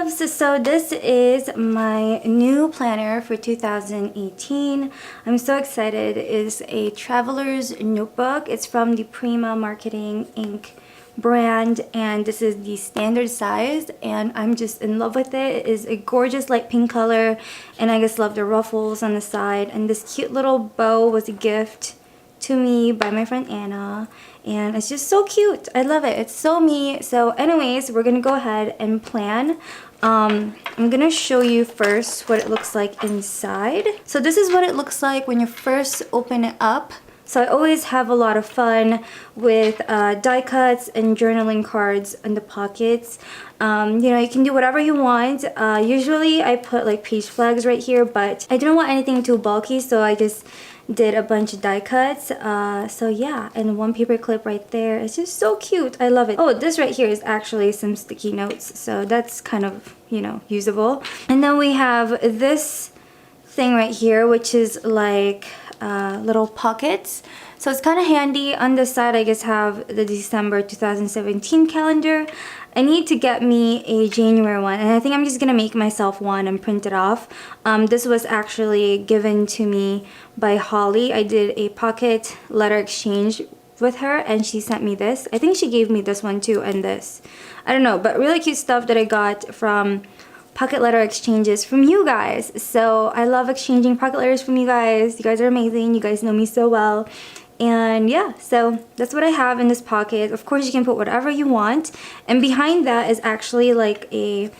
loves! So this is my new planner for 2018. I'm so excited. It is a traveler's notebook. It's from the Prima Marketing Inc. brand, and this is the standard size, and I'm just in love with it. It is a gorgeous light pink color, and I just love the ruffles on the side, and this cute little bow was a gift to me by my friend Anna, and it's just so cute. I love it. It's so me. So anyways, we're gonna go ahead and plan. I'm gonna show you first what it looks like inside. So this is what it looks like when you first open it up. So I always have a lot of fun with die cuts and journaling cards in the pockets. You know, you can do whatever you want. Usually I put like page flags right here, but I didn't want anything too bulky, so I just did a bunch of die cuts. So yeah, and one paper clip right there. It's just so cute. I love it. Oh, this right here is actually some sticky notes, so that's kind of, you know, usable. And then we have this thing right here, which is like little pockets. So it's kind of handy. On the side, I just have the December 2017 calendar. I need to get me a January one, and I think I'm just gonna make myself one and print it off. This was actually given to me by Holly. I did a pocket letter exchange with her, and she sent me this. I think she gave me this one too, and this. I don't know, but really cute stuff that I got from pocket letter exchanges from you guys. So I love exchanging pocket letters from you guys. You guys are amazing. You guys know me so well. And yeah, so that's what I have in this pocket. Of course, you can put whatever you want. And behind that is actually like a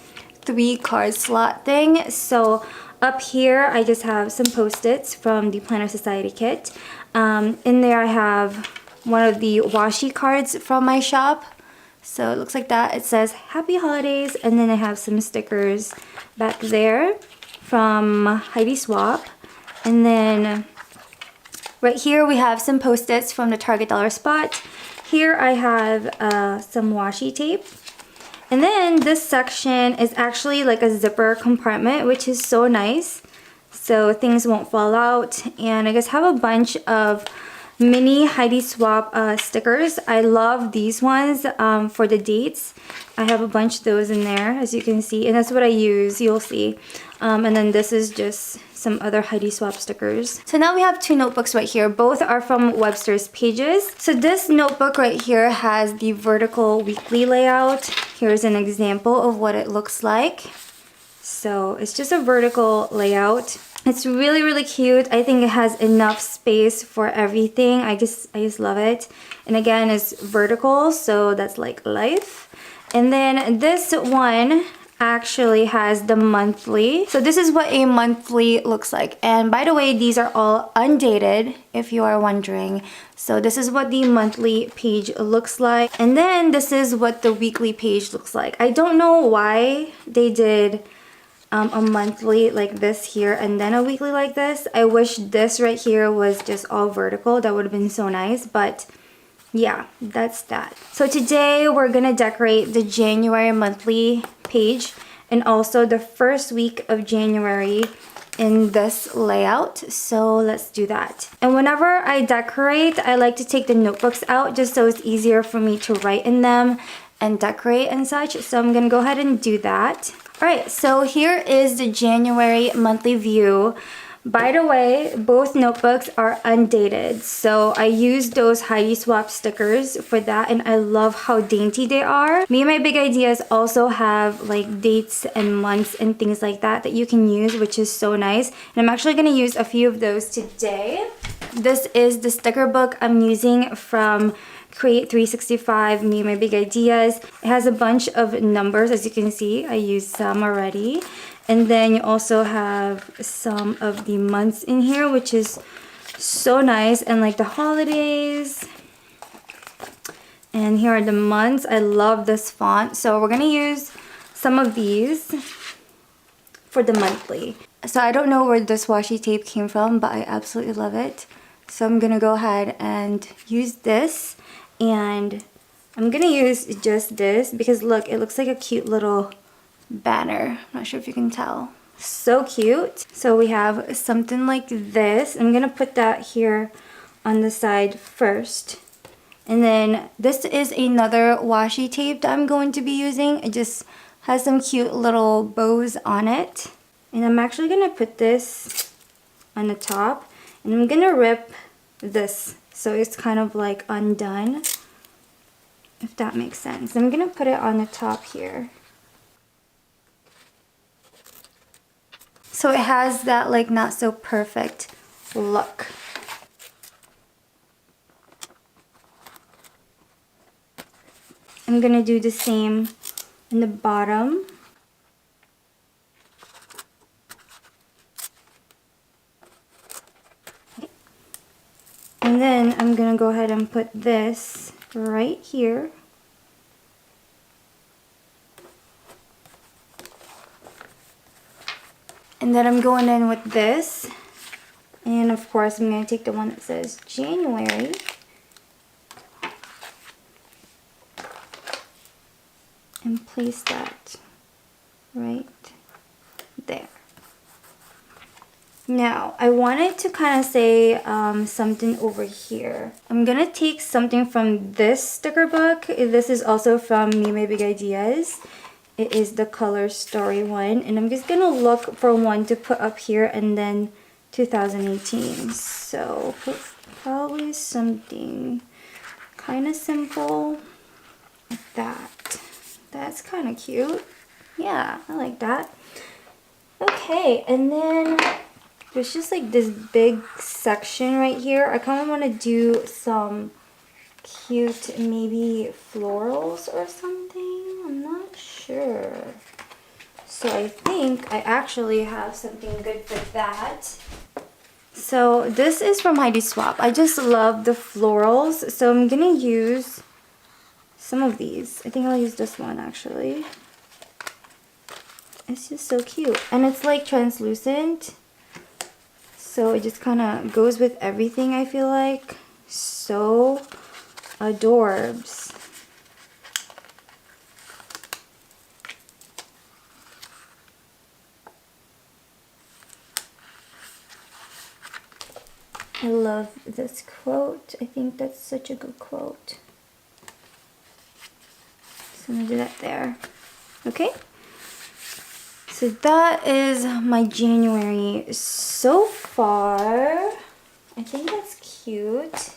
3-card slot thing. So up here, I just have some Post-its from the Planner Society kit. In there, I have one of the washi cards from my shop. So it looks like that. It says Happy Holidays, and then I have some stickers back there from Heidi Swapp. And then right here we have some Post-its from the Target Dollar Spot. Here I have some washi tape. And then this section is actually like a zipper compartment, which is so nice. So things won't fall out. And I just have a bunch of mini Heidi Swapp stickers. I love these ones for the dates. I have a bunch of those in there, as you can see, and that's what I use, you'll see. And then this is just some other Heidi Swapp stickers. So now we have 2 notebooks right here. Both are from Webster's Pages. So this notebook right here has the vertical weekly layout. Here's an example of what it looks like. So it's just a vertical layout. It's really, really cute. I think it has enough space for everything. I just love it. And again, it's vertical, so that's like life. And then this one actually has the monthly. So this is what a monthly looks like. And by the way, these are all undated, if you are wondering. So this is what the monthly page looks like. And then this is what the weekly page looks like. I don't know why they did a monthly like this here and then a weekly like this. I wish this right here was just all vertical. That would have been so nice, but yeah, that's that. So today we're gonna decorate the January monthly page and also the first week of January in this layout. So let's do that. And whenever I decorate, I like to take the notebooks out just so it's easier for me to write in them and decorate and such. So I'm gonna go ahead and do that. Alright, so here is the January monthly view. By the way, both notebooks are undated. So I used those Heidi Swapp stickers for that, and I love how dainty they are. Me and My Big Ideas also have like dates and months and things like that that you can use, which is so nice. And I'm actually going to use a few of those today. This is the sticker book I'm using from Create 365, Me and My Big Ideas. It has a bunch of numbers, as you can see. I used some already. And then you also have some of the months in here, which is so nice. And like the holidays. And here are the months. I love this font. So we're gonna use some of these for the monthly. So I don't know where this washi tape came from, but I absolutely love it. So I'm gonna go ahead and use this. And I'm gonna use just this because look, it looks like a cute little banner. I'm not sure if you can tell. So cute. So we have something like this. I'm gonna put that here on the side first. And then this is another washi tape that I'm going to be using. I just Has some cute little bows on it. And I'm actually gonna put this on the top, and I'm gonna rip this so it's kind of like undone, if that makes sense. I'm gonna put it on the top here. So it has that like not so perfect look. I'm gonna do the same in the bottom. And then I'm gonna go ahead and put this right here. And then I'm going in with this. And of course, I'm gonna take the one that says January. And place that right there. Now, I wanted to kind of say something over here. I'm gonna take something from this sticker book. This is also from Me My Big Ideas. It is the Color Story one. And I'm just gonna look for one to put up here and then 2018. So, probably something kind of simple like that. That's kind of cute. Yeah, I like that. Okay, and then there's just like this big section right here. I kind of want to do some cute maybe florals or something. I'm not sure. So I think I actually have something good for that. So this is from Heidi Swapp. I just love the florals. So I'm going to use some of these. I think I'll use this one actually. It's just so cute. And it's like translucent. So it just kind of goes with everything, I feel like. So adorbs. I love this quote. I think that's such a good quote. So I'm going to do that there. Okay? So that is my January so far. I think that's cute.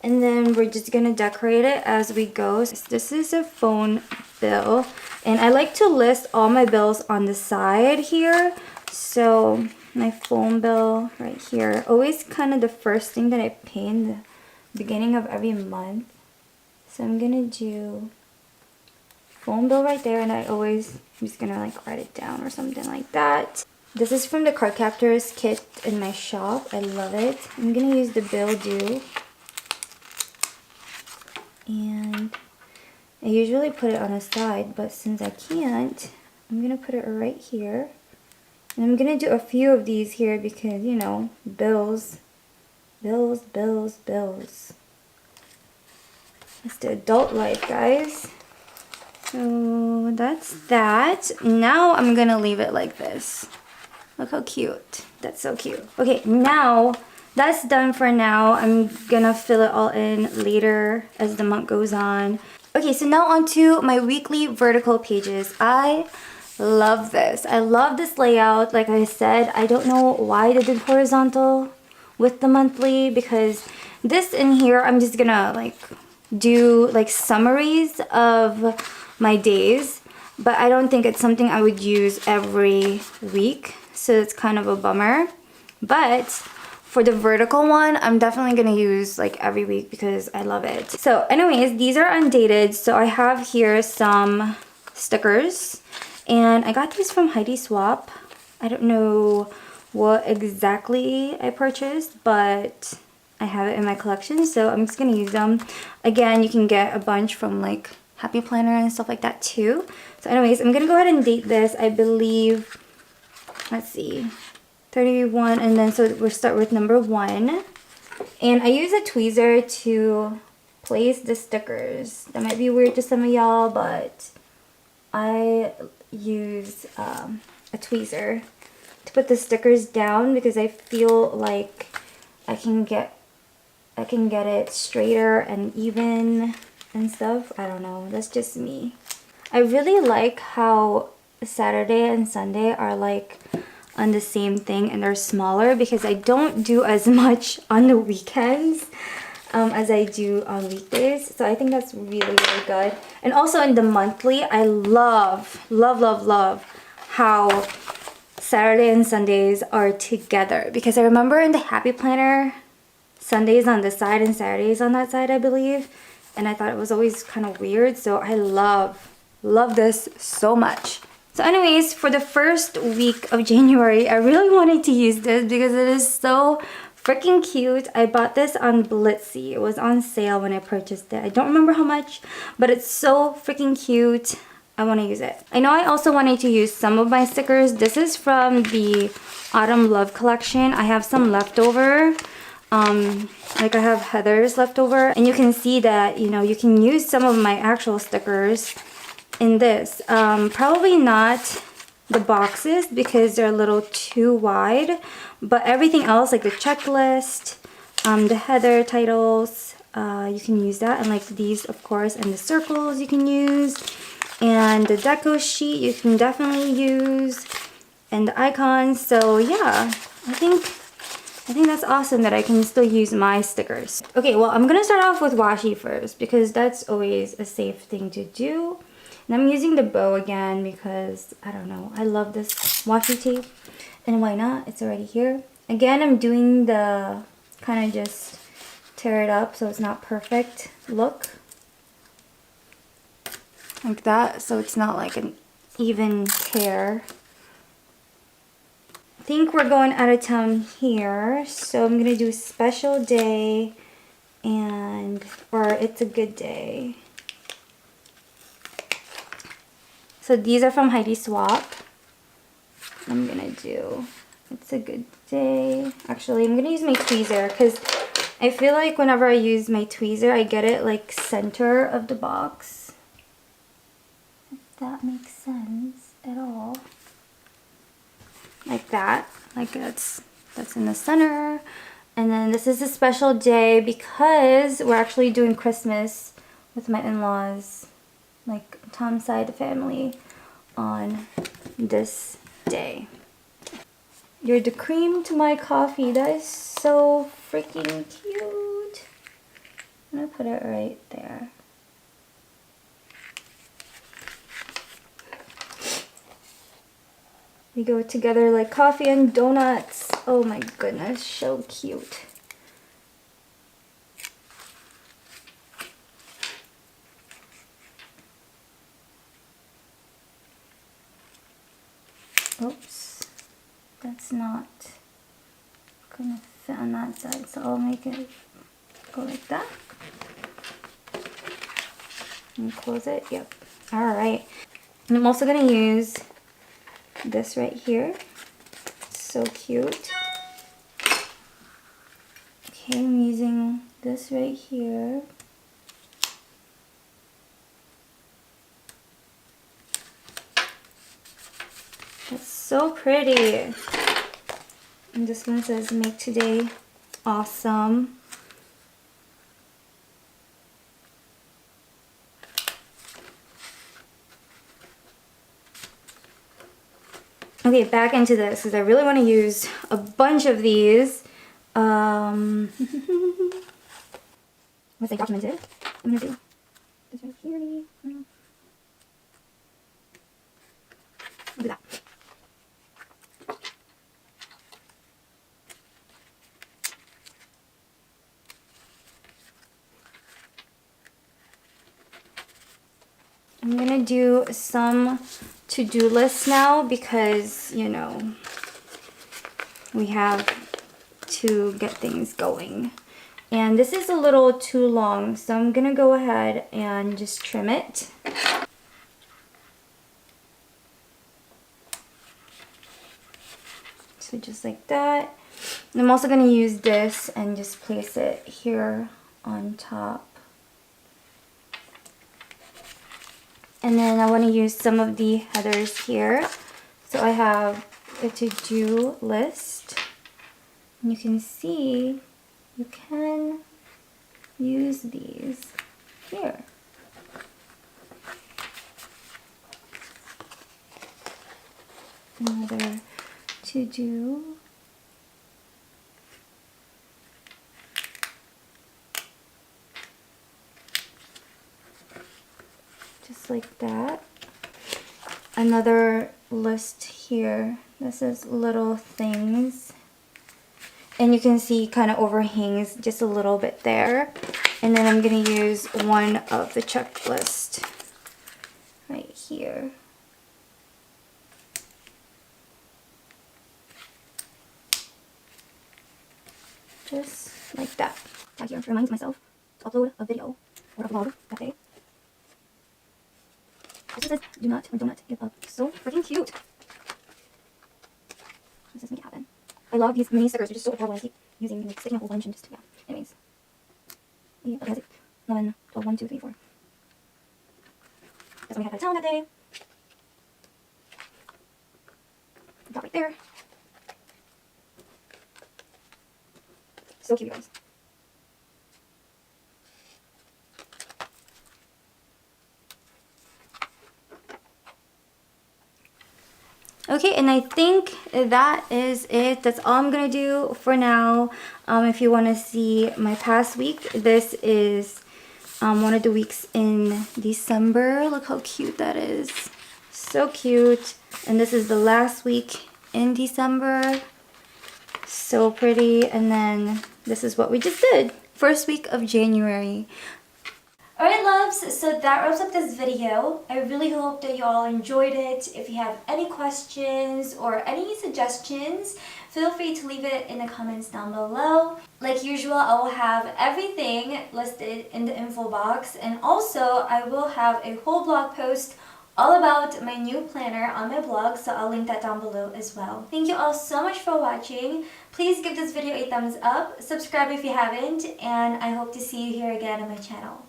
And then we're just going to decorate it as we go. This is a phone bill. And I like to list all my bills on the side here. So my phone bill right here. Always kind of the first thing that I pay in the beginning of every month. So I'm going to do phone bill right there, and I'm just gonna like write it down or something like that. This is from the Cardcaptors kit in my shop. I love it. I'm gonna use the bill due, and I usually put it on the side, but since I can't, I'm gonna put it right here. And I'm gonna do a few of these here because, you know, bills, bills, bills, bills. It's the adult life, guys. So that's that. Now I'm gonna leave it like this. Look how cute. That's so cute. Okay, now that's done for now. I'm gonna fill it all in later as the month goes on. Okay, so now on to my weekly vertical pages. I love this. I love this layout. Like I said, I don't know why I did horizontal with the monthly, because this in here, I'm just gonna like do like summaries of my days, but I don't think it's something I would use every week, so it's kind of a bummer. But for the vertical one, I'm definitely gonna use like every week because I love it. So anyways, these are undated. So I have here some stickers, and I got these from Heidi Swapp. I don't know what exactly I purchased, but I have it in my collection, so I'm just gonna use them. Again, you can get a bunch from like Happy Planner and stuff like that too. So anyways, I'm gonna go ahead and date this. I believe, let's see, 31, and then so we'll start with number 1. And I use a tweezer to place the stickers. That might be weird to some of y'all, but I use a tweezer to put the stickers down because I feel like I can get it straighter and even and stuff. I don't know, that's just me. I really like how Saturday and Sunday are like on the same thing and they're smaller because I don't do as much on the weekends as I do on weekdays. So I think that's really, really good. And also in the monthly, I love, love, love, love how Saturday and Sundays are together. Because I remember in the Happy Planner, Sundays on this side and Saturdays on that side, I believe. And I thought it was always kind of weird. So I love this so much. So anyways, for the first week of January, I really wanted to use this because it is so freaking cute. I bought this on Blitsy. It was on sale when I purchased it. I don't remember how much, but it's so freaking cute. I want to use it. I know I also wanted to use some of my stickers. This is from the Autumn Love collection. I have some leftover. Like I have Heather's leftover. And you can see that, you know, you can use some of my actual stickers in this. Probably not the boxes because they're a little too wide, but everything else like the checklist, the header titles, you can use that, and like these of course, and the circles you can use, and the deco sheet you can definitely use, and the icons. So yeah, I think that's awesome that I can still use my stickers. Okay, well I'm gonna start off with washi first because that's always a safe thing to do. And I'm using the bow again because, I don't know, I love this washi tape. And why not? It's already here. Again, I'm doing the kind of just tear it up so it's not perfect look. Like that, so it's not like an even tear. I think we're going out of town here, so I'm going to do special day or it's a good day. So these are from Heidi Swapp. I'm gonna do it's a good day. Actually, I'm gonna use my tweezer because I feel like whenever I use my tweezer, I get it like center of the box. If that makes sense at all. Like that. Like that's in the center. And then this is a special day because we're actually doing Christmas with my in-laws, like Tom's side of the family, on this day. You're the cream to my coffee. That is so freaking cute. I'm gonna put it right there. We go together like coffee and donuts. Oh my goodness, so cute. Oops, that's not gonna fit on that side, so I'll make it go like that. And close it, yep. Alright, and I'm also gonna use this right here. So cute. Okay, I'm using this right here. It's so pretty. And this one says make today awesome. Okay, back into this because I really want to use a bunch of these. Once I document it, I'm gonna do this right here. I'll do that. I'm gonna do some to-do lists now because, you know, we have to get things going. And this is a little too long, so I'm gonna go ahead and just trim it. So just like that. And I'm also gonna use this and just place it here on top. And then I want to use some of the headers here. So I have a to-do list. And you can see you can use these here. another to do. Just like that. Another list here. This is little things. And you can see kind of overhangs just a little bit there. And then I'm going to use one of the checklist right here. Just like that. Tag here reminds myself to upload a video or a vlog that day. This says do not or donut give up. So freaking cute. Let's just make it happen. I love these mini stickers. They're just so adorable. I keep using like sticking a whole bunch and just yeah. Anyways. Yeah, okay, that's it. 11, 12, 1, 2, 3, 4. That's when we had out of town that day. Got right there. So cute, you guys. Okay, and I think that is it. That's all I'm gonna do for now. If you want to see my past week, this is one of the weeks in December. Look how cute that is. So cute. And this is the last week in December. So pretty. And then this is what we just did. First week of January. Alright loves, so that wraps up this video. I really hope that you all enjoyed it. If you have any questions or any suggestions, feel free to leave it in the comments down below. Like usual, I will have everything listed in the info box, and also I will have a whole blog post all about my new planner on my blog, so I'll link that down below as well. Thank you all so much for watching. Please give this video a thumbs up, subscribe if you haven't, and I hope to see you here again on my channel.